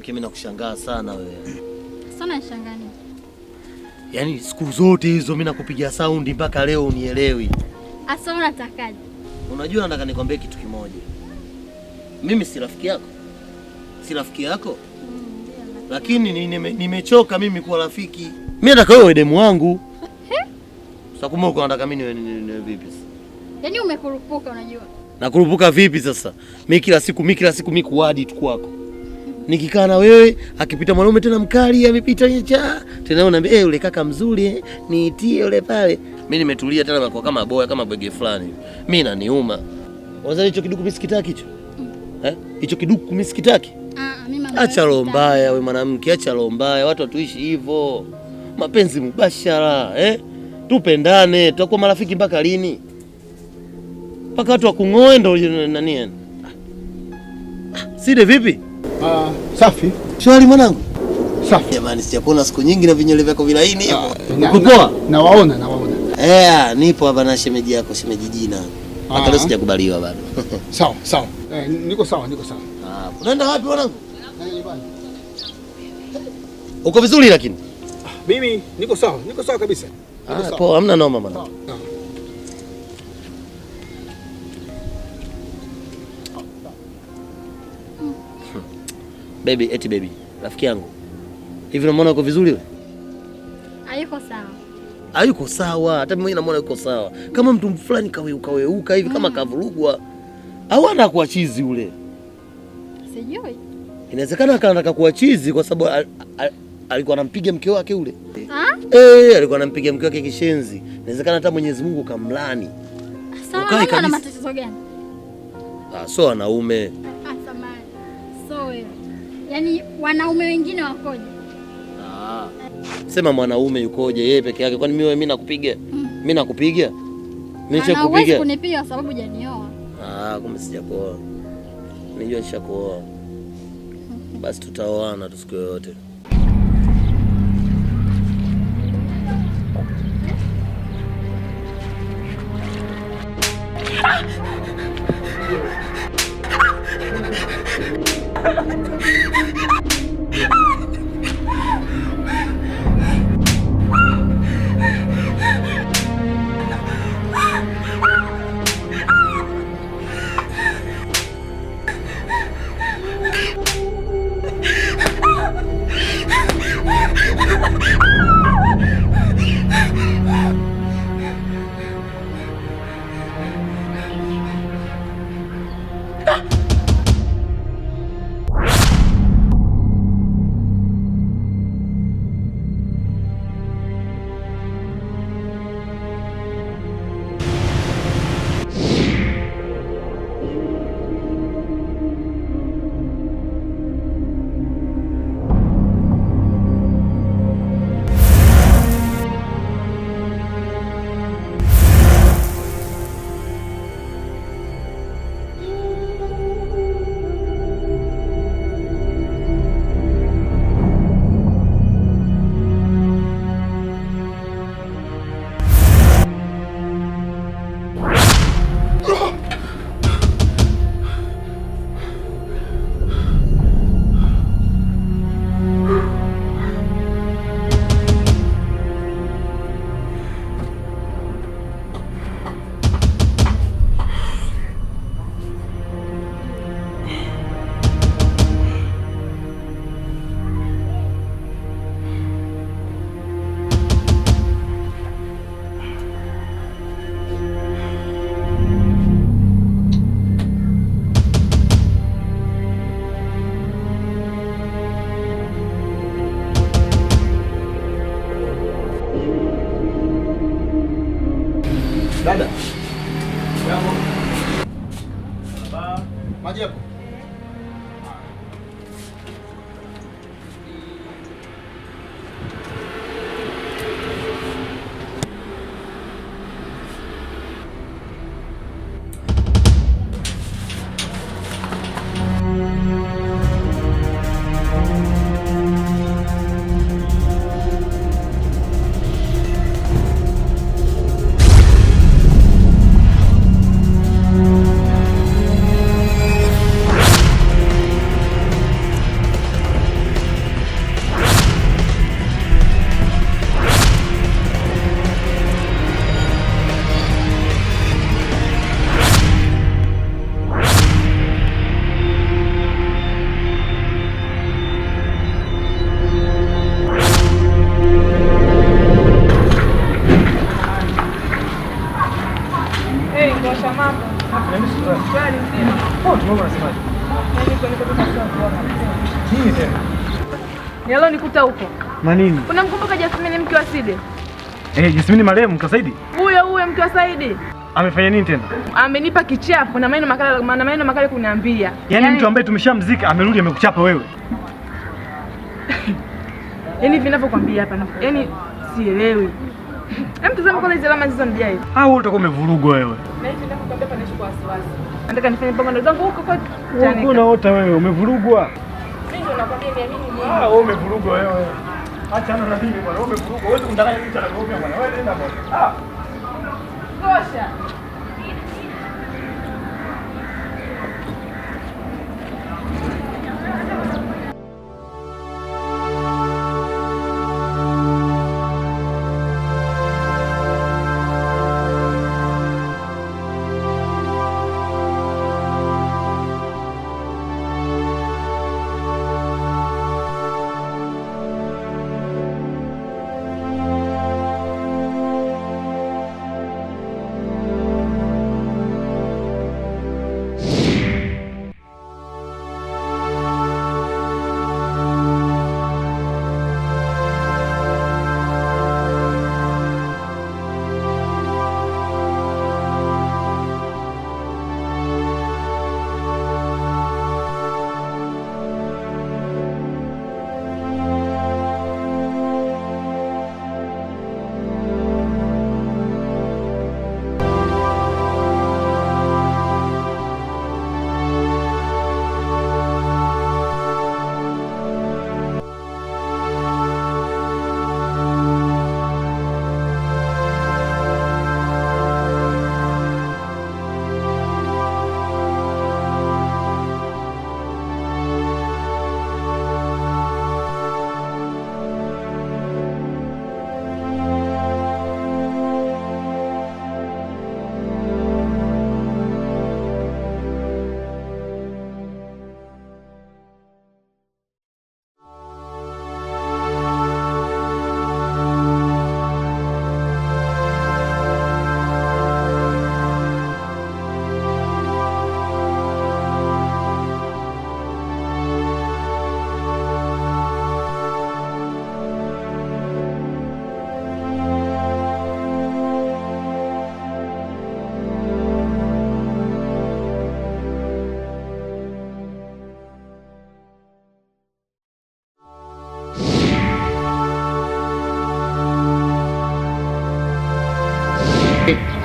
mwanamke, mimi nakushangaa sana wewe. Sana nishangaa nini? Yaani siku zote hizo mimi nakupigia saundi mpaka leo unielewi. Asa unatakaje? Unajua nataka nikwambie kitu kimoja. Mimi si rafiki yako. Si rafiki yako? Lakini nimechoka mimi kuwa rafiki. Mimi nataka wewe demu wangu. Sasa kumbe uko unataka mimi niwe vipi sasa? Yaani umekurupuka unajua. Nakurupuka vipi sasa? Mimi kila siku kuadi tu kwako. Nikikaa na wewe akipita mwanaume tena mkali amepita nyecha. Tena unaniambia yule kaka mzuri niitie yule pale. Mimi nimetulia tena kwa kama boya kama bwege fulani. Mimi naniuma. Unadhani hicho kiduku misikitaki hicho? Hicho kiduku misikitaki? Mimi acha roho mbaya wewe mwanamke, acha roho mbaya. Watu watuishi hivyo. Mapenzi mubashara, Tupendane, tutakuwa marafiki mpaka lini? Mpaka watu wakung'oe ndo nani? Side vipi? Safi. Shwari mwanangu. Safi. Jamani sijakuona siku nyingi na vinyole vyako vilaini hivyo. Uko poa? Nawaona. Nipo hapa na shemeji yako, shemeji jina. Hata leo sijakubaliwa bado. Sawa. Niko sawa. Unaenda wapi mwanangu? Uko vizuri lakini? Mimi niko sawa kabisa. Poa, hamna noma mwanangu. Baby, rafiki yangu. Hivi unamwona uko vizuri wewe? Hayuko sawa. Hayuko sawa, hata mimi namuona yuko sawa. Kama mtu fulani kaweuka hivi kama kavurugwa. Au anakuwa chizi ule. Sijui. Inawezekana anataka kuwa chizi kwa sababu alikuwa anampiga mke wake ule. Alikuwa anampiga mke wake kishenzi. Inawezekana hata Mwenyezi Mungu kamlani. Sawa, ana matatizo gani? So wanaume. Samahani. So wewe. Yaani wanaume wengine wakoje? Sema mwanaume yukoje yeye peke yake? Kwani mimi nakupiga? Mimi nakupiga? Mimi nishakupiga. Hauwezi kunipiga kwa sababu hujanioa. Kumbe sijakuoa. Najua nishakuoa. Basi tutaoana tu siku yoyote. Dada. Maji hapo. Nilo nikuta huko. Na nini? Unamkumbuka Jasmine mke wa Saidi? Jasmine marehemu mke wa Saidi? Huyo mke wa Saidi. Amefanya nini tena? Amenipa kichapo na maneno makali kuniambia. Yaani mtu ambaye tumeshamzika amerudi amekuchapa wewe. Yaani vinavyokuambia hapa yaani sielewi. Tazama kwanza hizo alama hizo nijai. Wewe utakuwa umevurugwa wewe. Na hivi ninavyokuambia hapa naishi kwa wasiwasi. Nataka nifanye mpango ndogo zangu huko kwa Chanika. Unaota wewe umevurugwa. Mimi ndo nakwambia niamini mimi. Wewe umevurugwa wewe. Achana na mimi bwana, wewe umevurugwa. Wewe unataka nini tena kuongea bwana? Wewe nenda bwana. Tosha.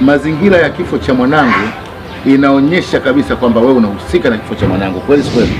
Mazingira ya kifo cha mwanangu inaonyesha kabisa kwamba wewe unahusika na kifo cha mwanangu. Kweli si kweli?